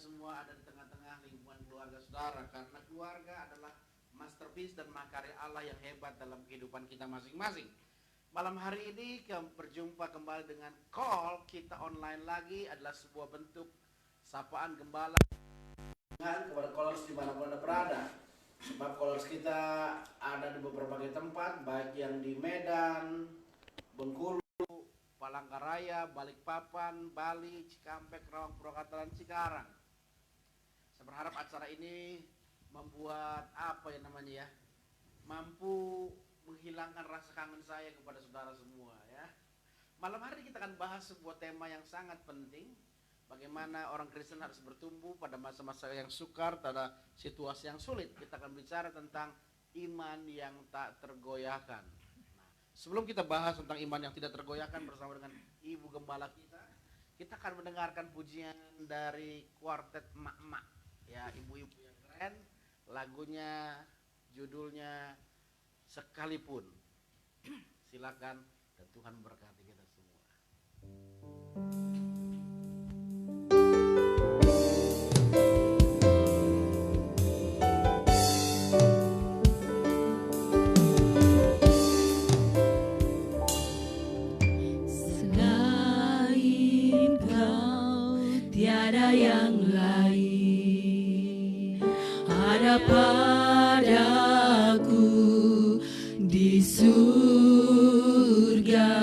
semua ada di tengah-tengah lingkungan keluarga saudara, karena keluarga adalah masterpiece dan makarya Allah yang hebat dalam kehidupan kita masing-masing. Malam hari ini berjumpa kembali dengan call kita online lagi adalah sebuah bentuk sapaan gembala kepada callers dimanapun Anda berada. Sebab callers kita ada di beberapa tempat, baik yang di Medan, Bengkulu, Palangkaraya, Balikpapan, Bali, Cikampek, Rawang, Purwakarta, dan Cikarang. Saya berharap acara ini membuat mampu menghilangkan rasa kangen saya kepada saudara semua ya. Malam hari kita akan bahas sebuah tema yang sangat penting, bagaimana orang Kristen harus bertumbuh pada masa-masa yang sukar, pada situasi yang sulit. Kita akan bicara tentang iman yang tak tergoyahkan. Sebelum kita bahas tentang iman yang tidak tergoyahkan bersama dengan Ibu Gembala kita akan mendengarkan pujian dari kuartet emak-emak ya, ibu-ibu yang keren. Lagunya judulnya Sekalipun. Silakan dan Tuhan memberkati kita semua. Selain Kau tiada yang lain, ada padaku di surga.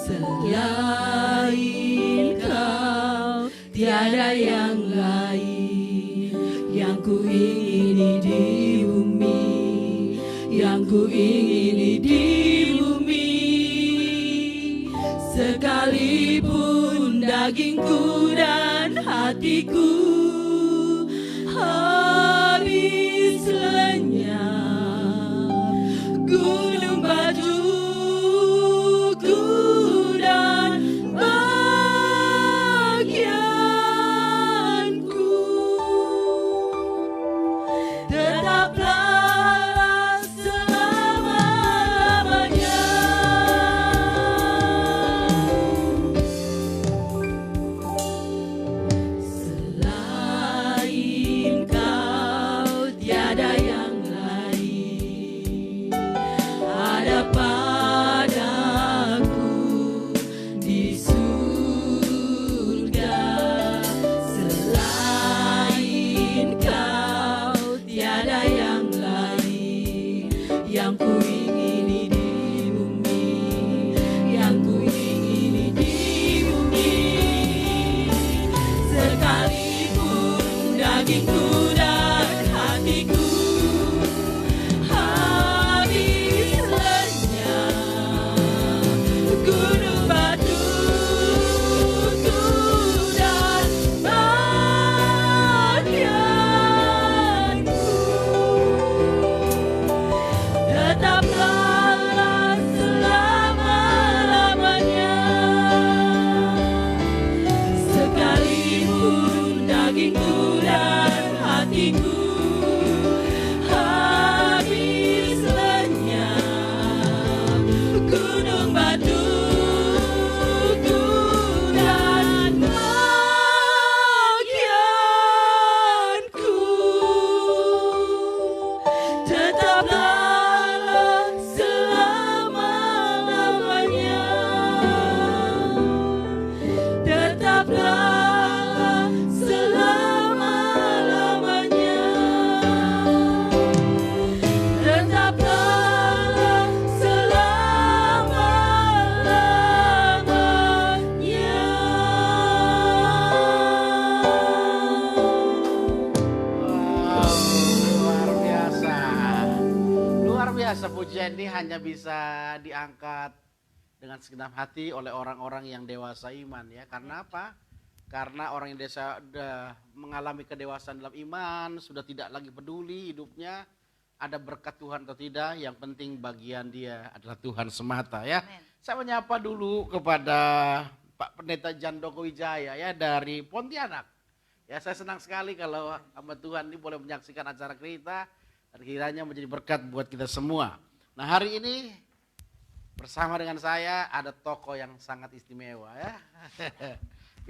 Selain Kau tiada yang lain, yang ku ingini di bumi, yang ku ingini di bumi. Sekalipun dagingku dan hatiku habis lenyap, gunung batuku dan bagianku tetaplah selama-lamanya. Selain Kau tiada yang lain, ada padaku di surga. Selain Kau tiada yang lain, yang ku ingini di bumi, yang ku ingini di bumi. Sekalipun dagingku dan hatiku habis lenyap, gunung batuku dan bagianku tetaplah selama-lamanya. Sekalipun dagingku dan hatiku habis lenyap, gunung batuku dan bagianku tetaplah selama-lamanya. Tetaplah selama-lamanya. Tetaplah selama-lamanya. Wow, luar biasa. Luar biasa, pujian ini hanya bisa diangkat dengan segenap hati oleh orang-orang yang dewasa iman ya. Karena apa? Karena orang yang sudah mengalami kedewasaan dalam iman, sudah tidak lagi peduli hidupnya ada berkat Tuhan atau tidak, yang penting bagian dia adalah Tuhan semata ya. Amen. Saya menyapa dulu kepada Pak Pendeta Jandoko Wijaya ya dari Pontianak. Ya, saya senang sekali kalau hamba Tuhan ini boleh menyaksikan acara kita dan kiranya menjadi berkat buat kita semua. Nah, hari ini bersama dengan saya ada tokoh yang sangat istimewa ya.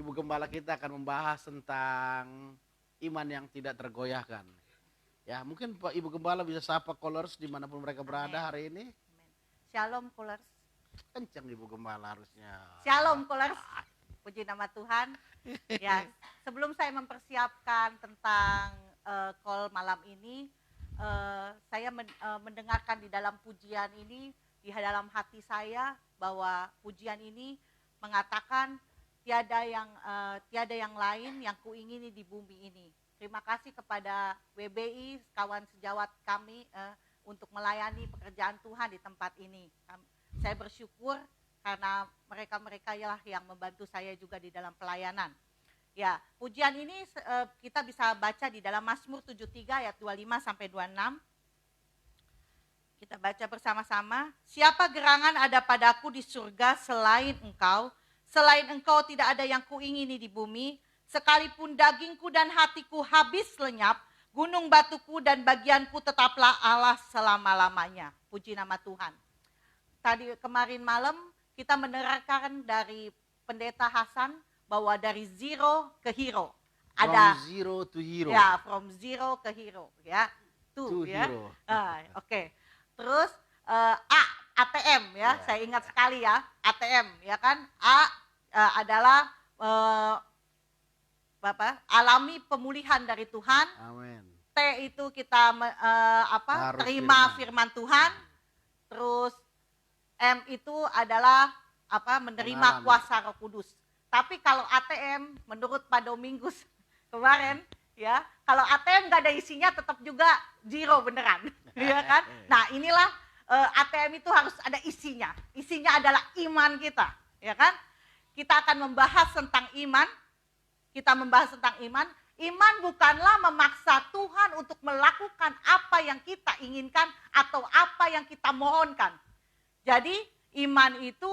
Ibu Gembala kita akan membahas tentang iman yang tidak tergoyahkan. Ya, mungkin Pak Ibu Gembala bisa sapa callers dimanapun mereka berada hari ini. Shalom Kulers. Kencang Ibu Gembala harusnya. Shalom Kulers. Puji nama Tuhan. Ya, sebelum saya mempersiapkan tentang call malam ini, saya mendengarkan di dalam pujian ini, di dalam hati saya bahwa pujian ini mengatakan tiada yang lain yang kuingini di bumi ini. Terima kasih kepada WBI, kawan sejawat kami untuk melayani pekerjaan Tuhan di tempat ini. Saya bersyukur karena mereka-mereka lah yang membantu saya juga di dalam pelayanan. Ya, pujian ini kita bisa baca di dalam Mazmur 73 ayat 25 sampai 26. Kita baca bersama-sama. Siapa gerangan ada padaku di surga selain engkau? Selain engkau tidak ada yang kuingini di bumi. Sekalipun dagingku dan hatiku habis lenyap, gunung batuku dan bagianku tetaplah Allah selama-lamanya. Puji nama Tuhan. Tadi kemarin malam kita menerangkan dari Pendeta Hasan bahwa dari zero ke hero. Ada From zero to hero. Ya, from zero ke hero, ya. To Ya. hero. Oke. Terus ATM ya, saya ingat sekali ya, ATM ya kan. Adalah alami pemulihan dari Tuhan. Amin. T itu kita Harus terima firman Tuhan. Terus M itu adalah menerima Mengalami. kuasa Roh Kudus. Tapi kalau ATM menurut Pak Domingus kemarin ya, kalau ATM nggak ada isinya tetap juga zero beneran, ya kan? Nah inilah ATM itu harus ada isinya. Isinya adalah iman kita, ya kan? Kita akan membahas tentang iman. Kita membahas tentang iman. Iman bukanlah memaksa Tuhan untuk melakukan apa yang kita inginkan atau apa yang kita mohonkan. Jadi iman itu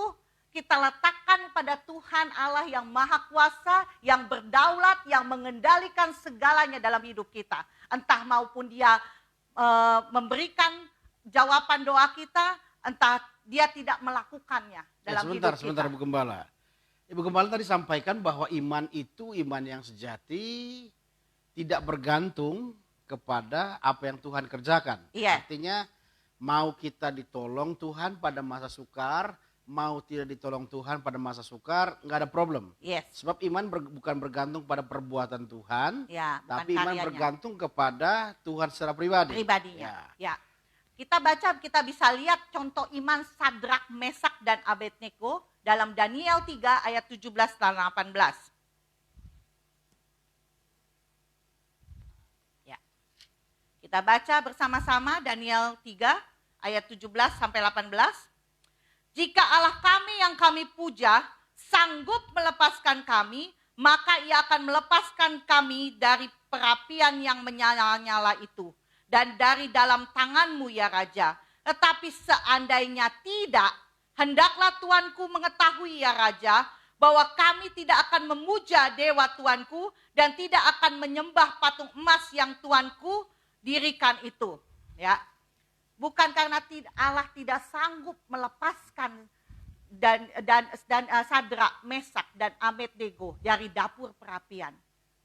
kita letakkan pada Tuhan Allah yang maha kuasa, yang berdaulat, yang mengendalikan segalanya dalam hidup kita. Entah maupun dia memberikan jawaban doa kita, entah dia tidak melakukannya dalam hidup kita. Sebentar Ibu Gembala. Ibu Gembala tadi sampaikan bahwa iman itu iman yang sejati, tidak bergantung kepada apa yang Tuhan kerjakan. Iya. Artinya mau kita ditolong Tuhan pada masa sukar, mau tidak ditolong Tuhan pada masa sukar, nggak ada problem. Yes. Sebab iman bukan bergantung pada perbuatan Tuhan, Ya, bukan tapi iman karyanya. bergantung kepada Tuhan secara pribadi. Pribadinya. Ya. Ya. Kita baca, kita bisa lihat contoh iman Sadrak, Mesak, dan Abednego dalam Daniel 3 ayat 17 dan 18. Ya. Kita baca bersama-sama Daniel 3 ayat 17 sampai 18. Jika Allah kami yang kami puja sanggup melepaskan kami, maka ia akan melepaskan kami dari perapian yang menyala-nyala itu. Dan dari dalam tanganmu ya Raja. Tetapi seandainya tidak, hendaklah Tuanku mengetahui ya Raja, bahwa kami tidak akan memuja dewa Tuanku dan tidak akan menyembah patung emas yang Tuanku dirikan itu. Ya, bukan karena Allah tidak sanggup melepaskan dan Sadrak, Mesak, dan Abednego dari dapur perapian.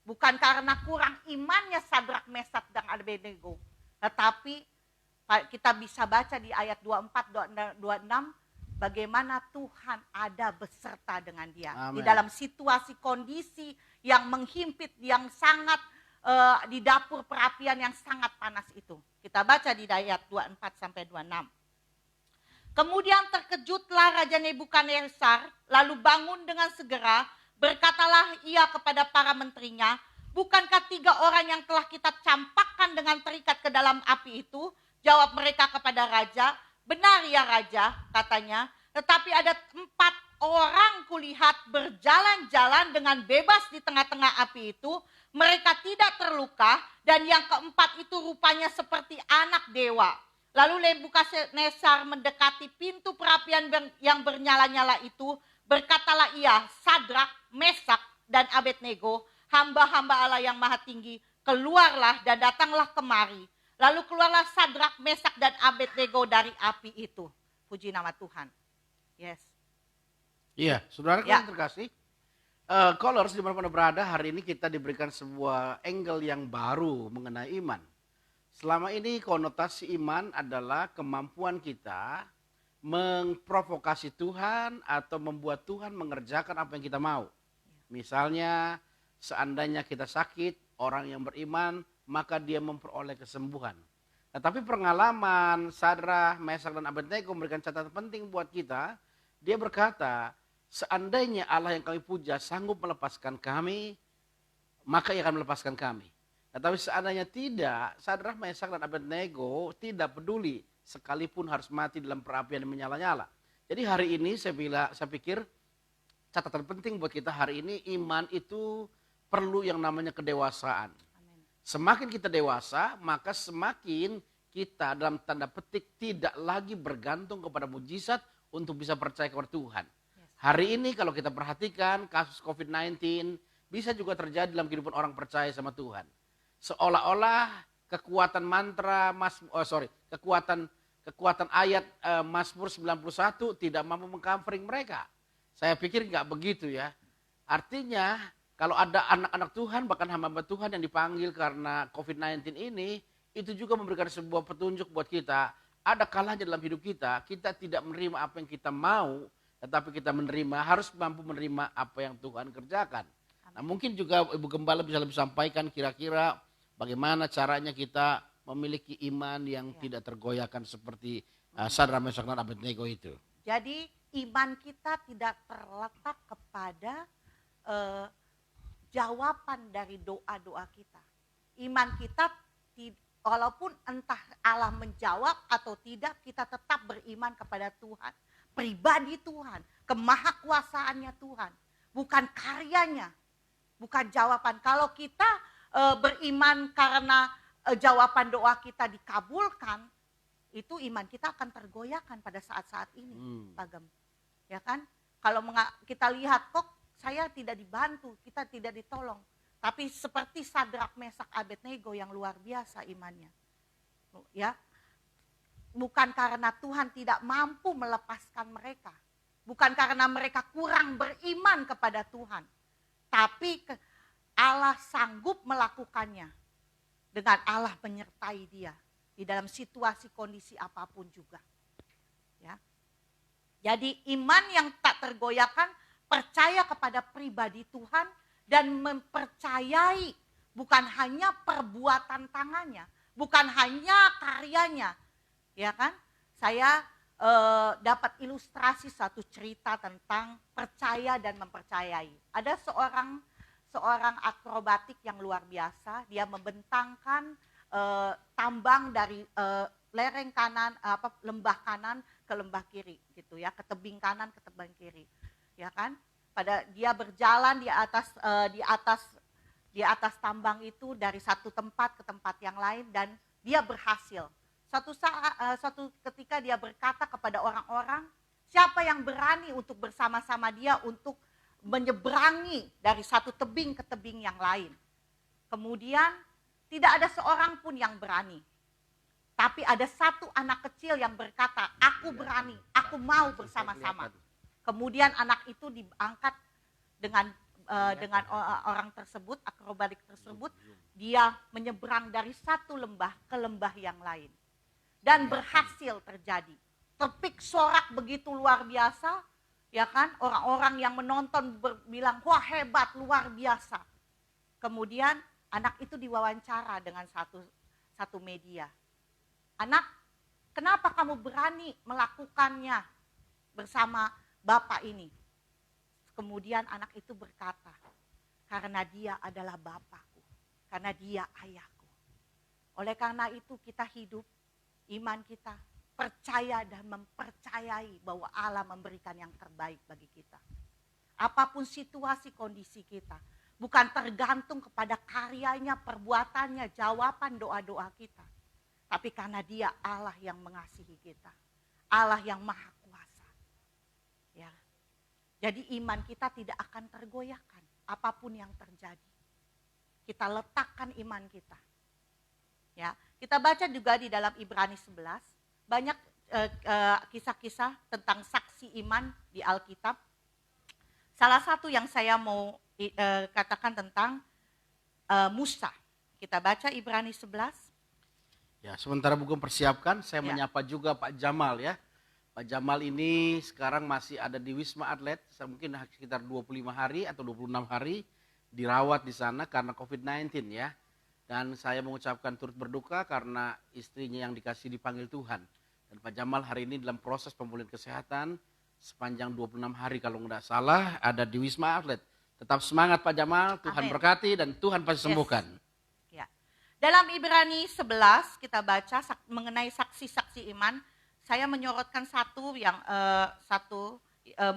Bukan karena kurang imannya Sadrak, Mesak, dan Abednego. Tetapi kita bisa baca di ayat 24, 26 bagaimana Tuhan ada beserta dengan dia. Amen. Di dalam situasi kondisi yang menghimpit, yang sangat di dapur perapian yang sangat panas itu. Kita baca di ayat 24 sampai 26. Kemudian terkejutlah Raja Nebukadnezar, lalu bangun dengan segera, berkatalah ia kepada para menterinya, bukankah 3 orang yang telah kita campakkan dengan terikat ke dalam api itu? Jawab mereka kepada raja, benar ya Raja, katanya, tetapi ada 4 orang kulihat berjalan-jalan dengan bebas di tengah-tengah api itu, mereka tidak terluka, dan yang keempat itu rupanya seperti anak dewa. Lalu Nebukadnezar mendekati pintu perapian yang bernyala-nyala itu, berkatalah ia, Sadrak, Mesak, dan Abednego, hamba-hamba Allah yang maha tinggi, keluarlah dan datanglah kemari. Lalu keluarlah Sadrak, Mesak, dan Abednego dari api itu. Puji nama Tuhan. Yes. Iya, saudara Ya. yang terkasih, Scholars dimanapun Anda berada, hari ini kita diberikan sebuah angle yang baru mengenai iman. Selama ini konotasi iman adalah kemampuan kita memprovokasi Tuhan atau membuat Tuhan mengerjakan apa yang kita mau. Misalnya seandainya kita sakit, orang yang beriman maka dia memperoleh kesembuhan. Tetapi pengalaman Sadrah, Mesak dan Abednego memberikan catatan penting buat kita. Dia berkata, seandainya Allah yang kami puja sanggup melepaskan kami, maka ia akan melepaskan kami. Tetapi seandainya tidak, Sadrah, Mesak dan Abednego tidak peduli sekalipun harus mati dalam perapian yang menyala-nyala. Jadi hari ini saya pikir catatan penting buat kita hari ini, iman itu perlu yang namanya kedewasaan. Semakin kita dewasa, maka semakin kita dalam tanda petik tidak lagi bergantung kepada mujizat untuk bisa percaya kepada Tuhan. Hari ini kalau kita perhatikan kasus COVID-19 bisa juga terjadi dalam kehidupan orang percaya sama Tuhan. Seolah-olah kekuatan kekuatan ayat Mazmur 91 tidak mampu mengcovering mereka. Saya pikir nggak begitu ya. Artinya kalau ada anak-anak Tuhan, bahkan hamba-hamba Tuhan yang dipanggil karena COVID-19 ini, itu juga memberikan sebuah petunjuk buat kita. Ada kalanya dalam hidup kita, kita tidak menerima apa yang kita mau, tetapi kita harus mampu menerima apa yang Tuhan kerjakan. Nah, mungkin juga Ibu Gembala bisa lebih sampaikan kira-kira bagaimana caranya kita memiliki iman yang tidak tergoyahkan seperti Sadrah, Mesak dan Abednego itu. Jadi iman kita tidak terletak kepada jawaban dari doa-doa kita. Iman kita, walaupun entah Allah menjawab atau tidak, kita tetap beriman kepada Tuhan. Pribadi Tuhan, kemahakuasaannya Tuhan. Bukan karyanya, bukan jawaban. Kalau kita beriman karena jawaban doa kita dikabulkan, itu iman kita akan tergoyahkan pada saat-saat ini, Pak Gem. Ya kan? Kalau kita lihat kok saya tidak dibantu, kita tidak ditolong. Tapi seperti Sadrah, Mesak, Abednego yang luar biasa imannya. Ya. Bukan karena Tuhan tidak mampu melepaskan mereka. Bukan karena mereka kurang beriman kepada Tuhan. Tapi Allah sanggup melakukannya. Dengan Allah menyertai dia. Di dalam situasi kondisi apapun juga. Ya. Jadi iman yang tak tergoyahkan, percaya kepada pribadi Tuhan dan mempercayai bukan hanya perbuatan tangannya, bukan hanya karyanya, ya kan? Saya dapat ilustrasi satu cerita tentang percaya dan mempercayai. Ada seorang akrobatik yang luar biasa, dia membentangkan tambang dari lereng kanan, lembah kanan ke lembah kiri, gitu ya, ke tebing kanan ke tebing kiri. Ya kan, pada dia berjalan di atas tambang itu dari satu tempat ke tempat yang lain dan dia berhasil. Suatu ketika dia berkata kepada orang-orang, siapa yang berani untuk bersama-sama dia untuk menyeberangi dari satu tebing ke tebing yang lain. Kemudian tidak ada seorang pun yang berani. Tapi ada satu anak kecil yang berkata, aku berani, aku mau bersama-sama. Kemudian anak itu diangkat dengan orang tersebut, akrobatik tersebut, dia menyeberang dari satu lembah ke lembah yang lain. Dan berhasil terjadi. Tepik sorak begitu luar biasa, ya kan? Orang-orang yang menonton bilang, wah hebat, luar biasa. Kemudian anak itu diwawancara dengan satu media. Anak, kenapa kamu berani melakukannya bersama Bapak ini? Kemudian anak itu berkata, karena dia adalah Bapakku, karena dia ayahku. Oleh karena itu kita hidup, iman kita percaya dan mempercayai bahwa Allah memberikan yang terbaik bagi kita. Apapun situasi kondisi kita, bukan tergantung kepada karyanya, perbuatannya, jawaban doa-doa kita. Tapi karena dia Allah yang mengasihi kita, Allah yang maha kuasa. Ya. Jadi iman kita tidak akan tergoyahkan apapun yang terjadi. Kita letakkan iman kita. Ya, kita baca juga di dalam Ibrani 11 banyak kisah-kisah tentang saksi iman di Alkitab. Salah satu yang saya mau katakan tentang Musa. Kita baca Ibrani 11. Ya, sementara buku persiapkan, saya Ya. menyapa juga Pak Jamal ya. Pak Jamal ini sekarang masih ada di Wisma Atlet, mungkin sekitar 25 hari atau 26 hari dirawat di sana karena COVID-19 ya. Dan saya mengucapkan turut berduka karena istrinya yang dikasih dipanggil Tuhan. Dan Pak Jamal hari ini dalam proses pemulihan kesehatan sepanjang 26 hari kalau nggak salah ada di Wisma Atlet. Tetap semangat Pak Jamal, Tuhan Amin. berkati dan Tuhan pasti sembuhkan. Ya. Dalam Ibrani 11 kita baca mengenai saksi-saksi iman. Saya menyorotkan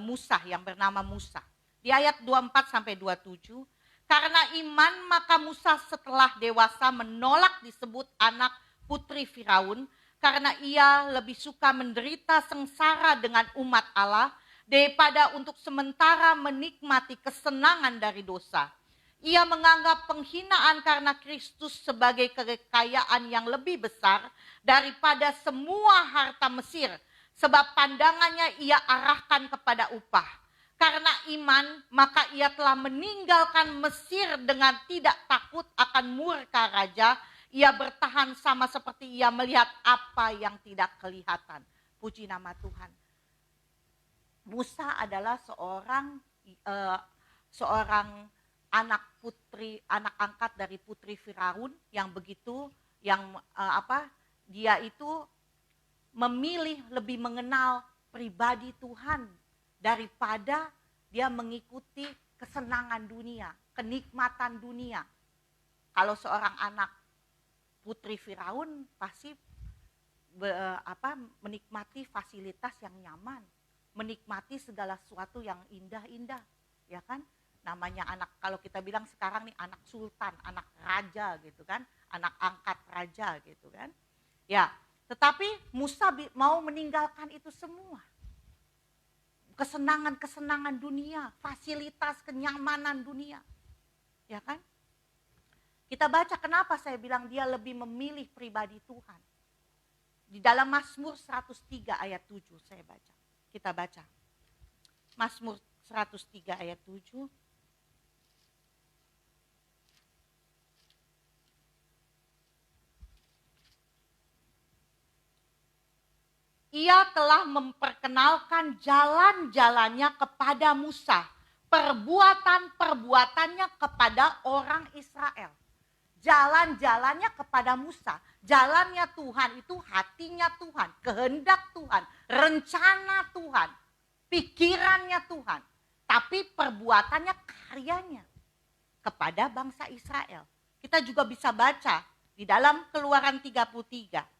Musa yang bernama Musa. Di ayat 24 sampai 27. Karena iman maka Musa setelah dewasa menolak disebut anak putri Firaun. Karena ia lebih suka menderita sengsara dengan umat Allah daripada untuk sementara menikmati kesenangan dari dosa. Ia menganggap penghinaan karena Kristus sebagai kekayaan yang lebih besar daripada semua harta Mesir. Sebab pandangannya ia arahkan kepada upah. Karena iman maka ia telah meninggalkan Mesir dengan tidak takut akan murka raja. Ia bertahan sama seperti ia melihat apa yang tidak kelihatan. Puji nama Tuhan. Musa adalah seorang anak angkat dari putri Firaun yang dia itu memilih lebih mengenal pribadi Tuhan daripada dia mengikuti kesenangan dunia, kenikmatan dunia. Kalau seorang anak putri Firaun pasti menikmati fasilitas yang nyaman, menikmati segala sesuatu yang indah-indah, ya kan? Namanya anak, kalau kita bilang sekarang nih anak sultan, anak raja gitu kan, anak angkat raja gitu kan. Ya, tetapi Musa mau meninggalkan itu semua. Kesenangan-kesenangan dunia, fasilitas kenyamanan dunia. Ya kan? Kita baca kenapa saya bilang dia lebih memilih pribadi Tuhan. Di dalam Mazmur 103 ayat 7 saya baca. Kita baca. Mazmur 103 ayat 7. Ia telah memperkenalkan jalan-jalannya kepada Musa. Perbuatan-perbuatannya kepada orang Israel. Jalan-jalannya kepada Musa. Jalannya Tuhan itu hatinya Tuhan. Kehendak Tuhan. Rencana Tuhan. Pikirannya Tuhan. Tapi perbuatannya, karyanya kepada bangsa Israel. Kita juga bisa baca di dalam Keluaran 33.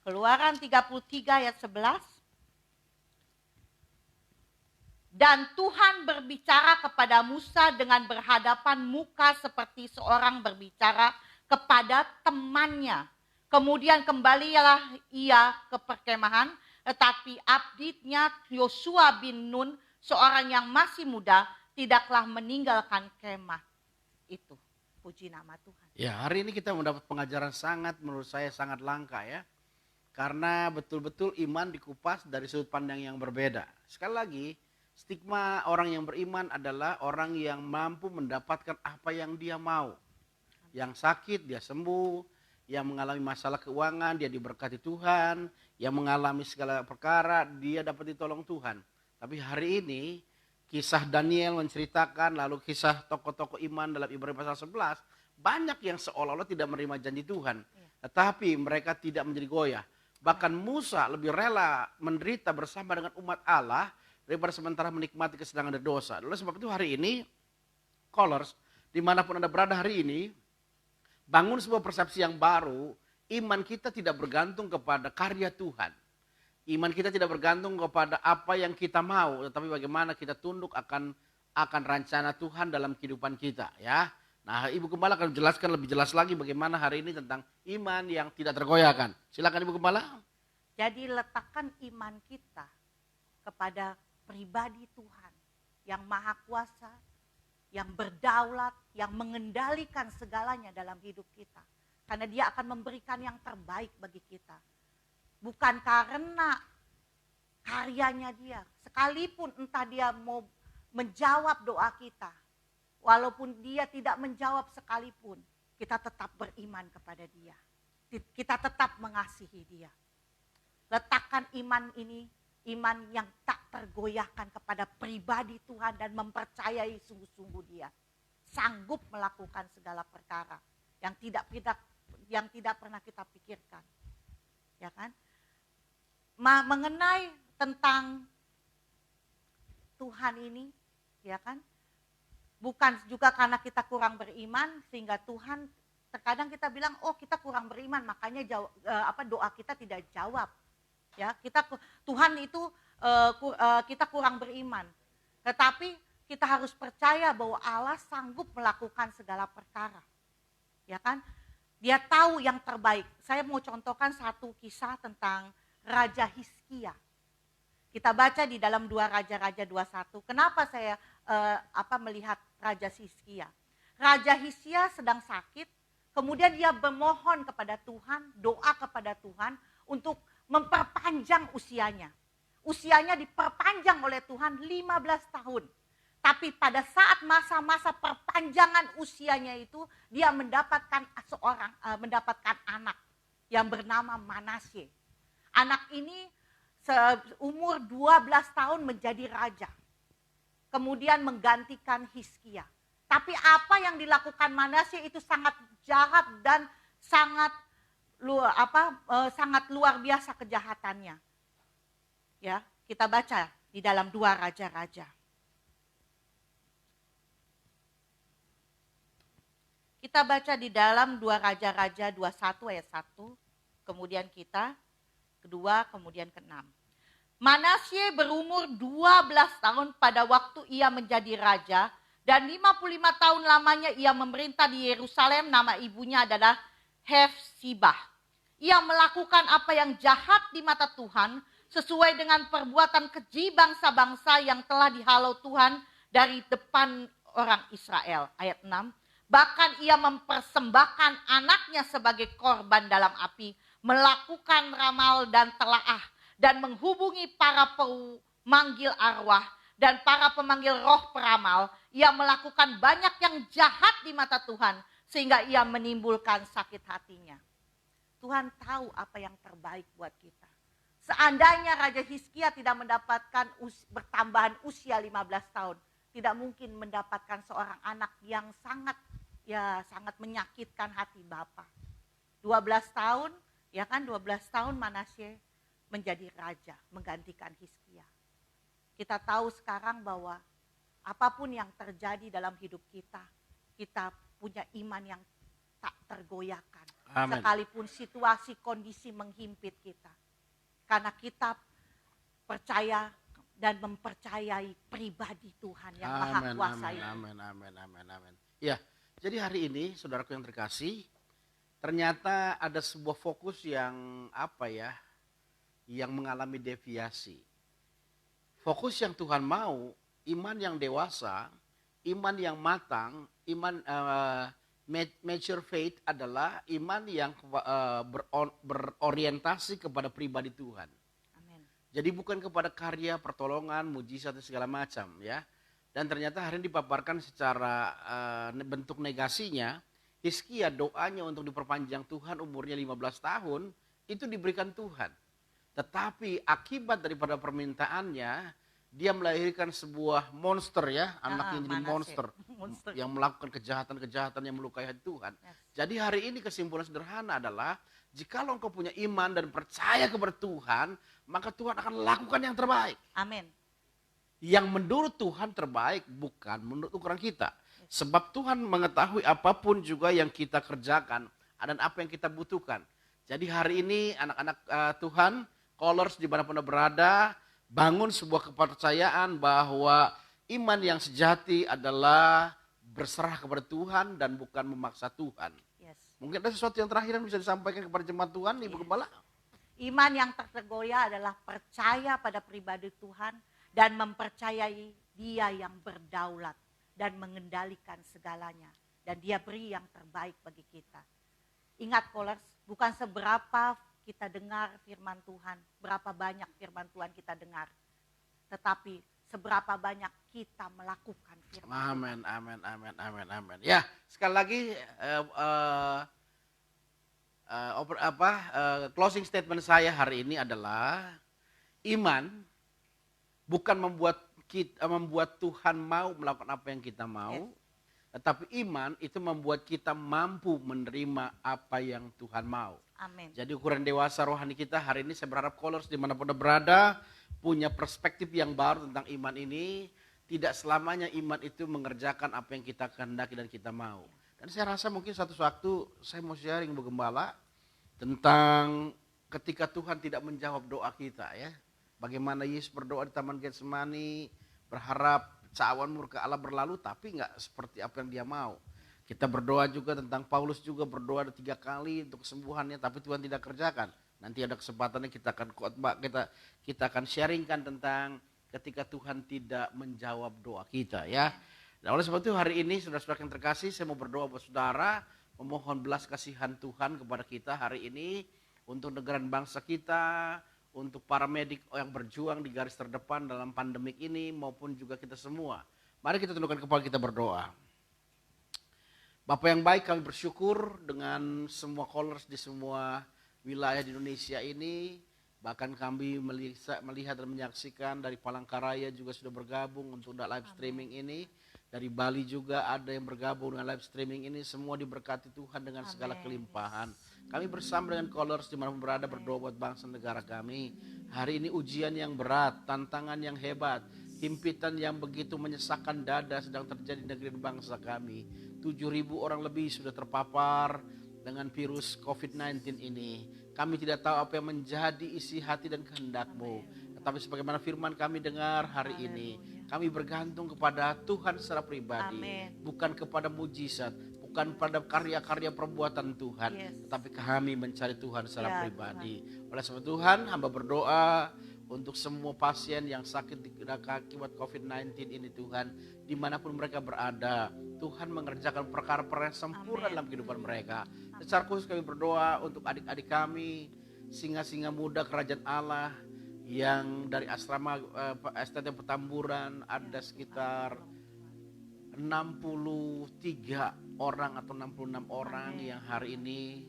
Keluaran 33 ayat 11. Dan Tuhan berbicara kepada Musa dengan berhadapan muka seperti seorang berbicara kepada temannya. Kemudian kembalilah ia ke perkemahan, tetapi abdinya Yosua bin Nun, seorang yang masih muda, tidaklah meninggalkan kemah itu. Puji nama Tuhan. Ya, hari ini kita mendapat pengajaran menurut saya sangat langka ya. Karena betul-betul iman dikupas dari sudut pandang yang berbeda. Sekali lagi, stigma orang yang beriman adalah orang yang mampu mendapatkan apa yang dia mau. Yang sakit dia sembuh, yang mengalami masalah keuangan dia diberkati Tuhan, yang mengalami segala perkara dia dapat ditolong Tuhan. Tapi hari ini kisah Daniel menceritakan, lalu kisah tokoh-tokoh iman dalam Ibrani pasal 11, banyak yang seolah-olah tidak menerima janji Tuhan. Tetapi mereka tidak menjadi goyah. Bahkan Musa lebih rela menderita bersama dengan umat Allah daripada sementara menikmati kesenangan dari dosa. Oleh sebab itu hari ini, Scholars, dimanapun Anda berada hari ini, bangun sebuah persepsi yang baru. Iman kita tidak bergantung kepada karya Tuhan. Iman kita tidak bergantung kepada apa yang kita mau, tetapi bagaimana kita tunduk akan rencana Tuhan dalam kehidupan kita, ya. Nah, Ibu Gembala akan jelaskan lebih jelas lagi bagaimana hari ini tentang iman yang tidak tergoyahkan. Silakan Ibu Gembala. Jadi letakkan iman kita kepada pribadi Tuhan yang maha kuasa, yang berdaulat, yang mengendalikan segalanya dalam hidup kita. Karena dia akan memberikan yang terbaik bagi kita. Bukan karena karyanya dia. Sekalipun entah dia mau menjawab doa kita, walaupun dia tidak menjawab sekalipun, kita tetap beriman kepada dia. Kita tetap mengasihi dia. Letakkan iman ini, iman yang tak tergoyahkan kepada pribadi Tuhan dan mempercayai sungguh-sungguh dia. Sanggup melakukan segala perkara yang tidak pernah kita pikirkan. Ya kan? Mengenai tentang Tuhan ini, ya kan? Bukan juga karena kita kurang beriman sehingga Tuhan, terkadang kita bilang, oh kita kurang beriman, makanya doa kita tidak jawab. Ya, Tuhan itu kita kurang beriman. Tetapi kita harus percaya bahwa Allah sanggup melakukan segala perkara. Ya kan? Dia tahu yang terbaik. Saya mau contohkan satu kisah tentang Raja Hizkia. Kita baca di dalam 2 Raja-Raja 21. Kenapa saya melihat Raja Hizkia? Raja Hizkia sedang sakit, kemudian dia memohon kepada Tuhan, doa kepada Tuhan untuk memperpanjang usianya. Usianya diperpanjang oleh Tuhan 15 tahun. Tapi pada saat masa-masa perpanjangan usianya itu, dia mendapatkan anak yang bernama Manasye. Anak ini seumur 12 tahun menjadi raja. Kemudian menggantikan Hizkia. Tapi apa yang dilakukan Manasye itu sangat jahat dan sangat luar biasa kejahatannya. Ya, kita baca di dalam 2 Raja-Raja. Kita baca di dalam 2 Raja-Raja 21 ayat 1, kemudian kedua, kemudian ke-6. Manasye berumur 12 tahun pada waktu ia menjadi raja, dan 55 tahun lamanya ia memerintah di Yerusalem. Nama ibunya adalah Hefsibah. Ia melakukan apa yang jahat di mata Tuhan, sesuai dengan perbuatan keji bangsa-bangsa yang telah dihalau Tuhan dari depan orang Israel. Ayat 6. Bahkan ia mempersembahkan anaknya sebagai korban dalam api, melakukan ramal dan telaah, dan menghubungi para pemanggil arwah dan para pemanggil roh peramal. Ia melakukan banyak yang jahat di mata Tuhan, sehingga ia menimbulkan sakit hatinya. Tuhan tahu apa yang terbaik buat kita. Seandainya Raja Hizkia tidak mendapatkan bertambahan usia 15 tahun, tidak mungkin mendapatkan seorang anak yang sangat menyakitkan hati Bapa. 12 tahun, ya kan, 12 tahun Manasye menjadi raja, menggantikan Hizkia. Kita tahu sekarang bahwa apapun yang terjadi dalam hidup kita, kita punya iman yang tak tergoyahkan. Amen. Sekalipun situasi kondisi menghimpit kita. Karena kita percaya dan mempercayai pribadi Tuhan yang Maha Kuasa itu. Amin. Ya, jadi hari ini saudaraku yang terkasih, ternyata ada sebuah fokus yang yang mengalami deviasi. Fokus yang Tuhan mau, iman yang dewasa, iman yang matang, iman mature faith adalah iman yang berorientasi kepada pribadi Tuhan. Amin. Jadi bukan kepada karya, pertolongan, mujizat dan segala macam ya. Dan ternyata hari ini dipaparkan secara bentuk negasinya, Hizkia doanya untuk diperpanjang Tuhan umurnya 15 tahun, itu diberikan Tuhan. Tetapi akibat daripada permintaannya, dia melahirkan sebuah monster ya, anak yang jadi monster. Yang melakukan kejahatan-kejahatan yang melukai hati Tuhan. Yes. Jadi hari ini kesimpulan sederhana adalah, jikalau engkau punya iman dan percaya kepada Tuhan, maka Tuhan akan lakukan yang terbaik. Amin. Yang menurut Tuhan terbaik, bukan menurut ukuran kita. Sebab Tuhan mengetahui apapun juga yang kita kerjakan dan apa yang kita butuhkan. Jadi hari ini anak-anak Tuhan, callers dimanapun berada, bangun sebuah kepercayaan bahwa iman yang sejati adalah berserah kepada Tuhan dan bukan memaksa Tuhan. Yes. Mungkin ada sesuatu yang terakhir yang bisa disampaikan kepada jemaat Tuhan, Ibu Gembala? Iman yang tergoyah adalah percaya pada pribadi Tuhan dan mempercayai Dia yang berdaulat dan mengendalikan segalanya. Dan Dia beri yang terbaik bagi kita. Ingat callers, bukan seberapa kita dengar firman Tuhan, berapa banyak firman Tuhan kita dengar. Tetapi seberapa banyak kita melakukan firman Tuhan. Amin, amin, amin, amin, amin. Ya, sekali lagi closing statement saya hari ini adalah iman bukan membuat Tuhan mau melakukan apa yang kita mau, tetapi iman itu membuat kita mampu menerima apa yang Tuhan mau. Amin. Jadi ukuran dewasa rohani kita hari ini, saya berharap Callers dimanapun Anda berada punya perspektif yang baru tentang iman ini. Tidak selamanya iman itu mengerjakan apa yang kita kehendaki dan kita mau. Dan saya rasa mungkin satu waktu saya mau sharing Bu Gembala tentang ketika Tuhan tidak menjawab doa kita, ya. Bagaimana Yesus berdoa di Taman Getsemani, berharap cawan murka Allah berlalu, tapi nggak seperti apa yang dia mau. Kita berdoa juga tentang Paulus, juga berdoa 3 kali untuk kesembuhannya, tapi Tuhan tidak kerjakan. Nanti ada kesempatannya kita akan khotbah, kita akan sharingkan tentang ketika Tuhan tidak menjawab doa kita, ya. Nah, oleh sebab itu hari ini saudara-saudara yang terkasih, saya mau berdoa buat saudara, memohon belas kasihan Tuhan kepada kita hari ini untuk negara dan bangsa kita, untuk para medik yang berjuang di garis terdepan dalam pandemik ini maupun juga kita semua. Mari kita tundukkan kepala kita berdoa. Bapak yang baik, kami bersyukur dengan semua Callers di semua wilayah di Indonesia ini. Bahkan kami melihat dan menyaksikan dari Palangkaraya juga sudah bergabung untuk live streaming ini. Dari Bali juga ada yang bergabung dengan live streaming ini. Semua diberkati Tuhan dengan segala kelimpahan. Kami bersama dengan Callers dimanapun berada berdoa buat bangsa negara kami. Hari ini ujian yang berat, tantangan yang hebat, himpitan yang begitu menyesakkan dada sedang terjadi di negeri dan bangsa kami. 7.000 orang lebih sudah terpapar dengan virus COVID-19 ini. Kami tidak tahu apa yang menjadi isi hati dan kehendak-Mu. Tetapi sebagaimana firman kami dengar hari ini, kami bergantung kepada Tuhan secara pribadi. Bukan kepada mujizat, bukan pada karya-karya perbuatan Tuhan, tetapi kami mencari Tuhan secara pribadi. Oleh sebab Tuhan, hamba berdoa untuk semua pasien yang sakit akibat COVID-19 ini Tuhan, dimanapun mereka berada, Tuhan mengerjakan perkara-perkara yang sempurna dalam kehidupan mereka. Secara khusus kami berdoa untuk adik-adik kami, singa-singa muda kerajaan Allah, yang dari asrama STT Petamburan ada sekitar 63 orang atau 66 orang yang hari ini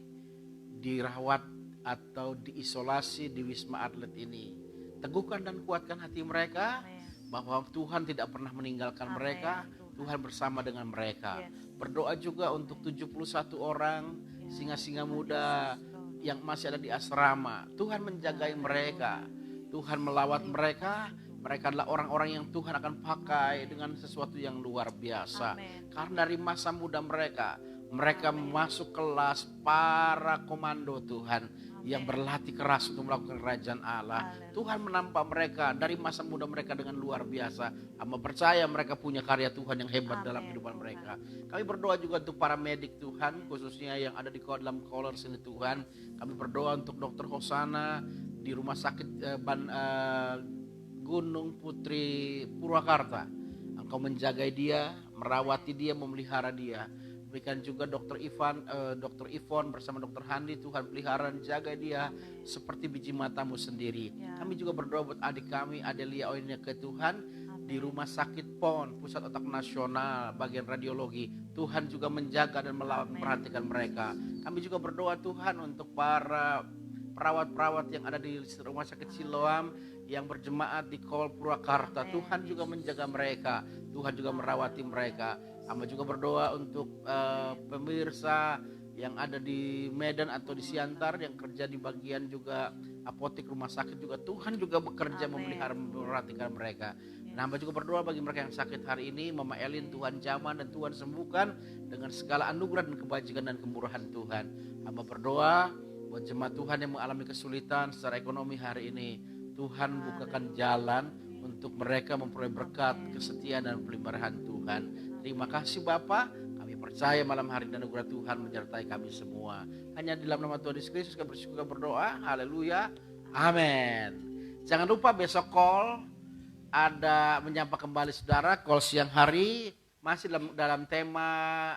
dirawat atau diisolasi di Wisma Atlet ini. Teguhkan dan kuatkan hati mereka bahwa Tuhan tidak pernah meninggalkan mereka, Tuhan bersama dengan mereka. Berdoa juga untuk 71 orang singa-singa muda yang masih ada di asrama. Tuhan menjagai mereka, Tuhan melawat mereka. Mereka adalah orang-orang yang Tuhan akan pakai dengan sesuatu yang luar biasa. Karena dari masa muda mereka masuk kelas para komando Tuhan yang berlatih keras untuk melakukan kerajaan Allah. Tuhan menampak mereka dari masa muda mereka dengan luar biasa. Hamba percaya mereka punya karya Tuhan yang hebat dalam kehidupan mereka. Kami berdoa juga untuk para medik Tuhan, khususnya yang ada di dalam Callers ini Tuhan. Kami berdoa untuk Dr. Hosana di rumah sakit Gunung Putri Purwakarta. Engkau menjagai dia, merawati dia, memelihara dia. Demikian juga Dr. Ivon bersama Dr. Handi, Tuhan pelihara dan jaga dia seperti biji matamu sendiri. Kami juga berdoa buat adik kami Adelia Oinia ke Tuhan di rumah sakit PON, Pusat Otak Nasional, bagian radiologi. Tuhan juga menjaga dan memperhatikan mereka. Kami juga berdoa Tuhan untuk para perawat-perawat yang ada di rumah sakit Siloam yang berjemaat di Kol Purwakarta. Tuhan juga menjaga mereka, Tuhan juga merawati mereka. Hamba juga berdoa untuk pemirsa yang ada di Medan atau di Siantar yang kerja di bagian juga apotek rumah sakit juga. Tuhan juga bekerja memelihara, memperhatikan mereka. Nah, hamba juga berdoa bagi mereka yang sakit hari ini, Mama Elin, Tuhan jamah dan Tuhan sembuhkan dengan segala anugerah dan kebajikan dan kemurahan Tuhan. Hamba berdoa buat jemaat Tuhan yang mengalami kesulitan secara ekonomi hari ini. Tuhan bukakan jalan untuk mereka memperoleh berkat, kesetiaan dan pelimpahan Tuhan. Terima kasih Bapa, kami percaya malam hari dan anugerah Tuhan menyertai kami semua. Hanya di dalam nama Tuhan Yesus Kristus kami bersyukur berdoa. Haleluya. Amin. Jangan lupa besok call ada menyapa kembali saudara, call siang hari masih dalam tema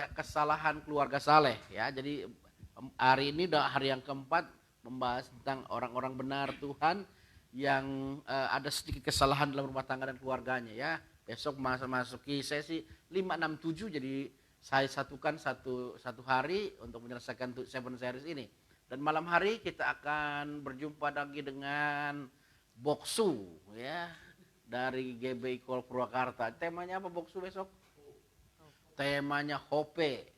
kesalahan keluarga saleh ya. Jadi Hari ini udah hari yang keempat membahas tentang orang-orang benar Tuhan yang ada sedikit kesalahan dalam rumah tangga dan keluarganya ya. Besok masuki sesi 5, 6, 7, jadi saya satukan satu hari untuk menyelesaikan 7 series ini. Dan malam hari kita akan berjumpa lagi dengan Boksu ya dari GBI Kol Purwakarta. Temanya apa Boksu besok? Temanya Hope,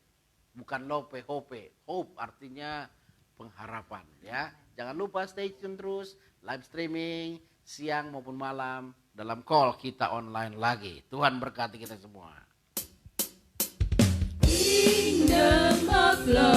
bukan Lope, Hope. Hope artinya pengharapan ya. Jangan lupa stay tune terus live streaming siang maupun malam dalam call kita online lagi. Tuhan berkati kita semua. Kingdom of love.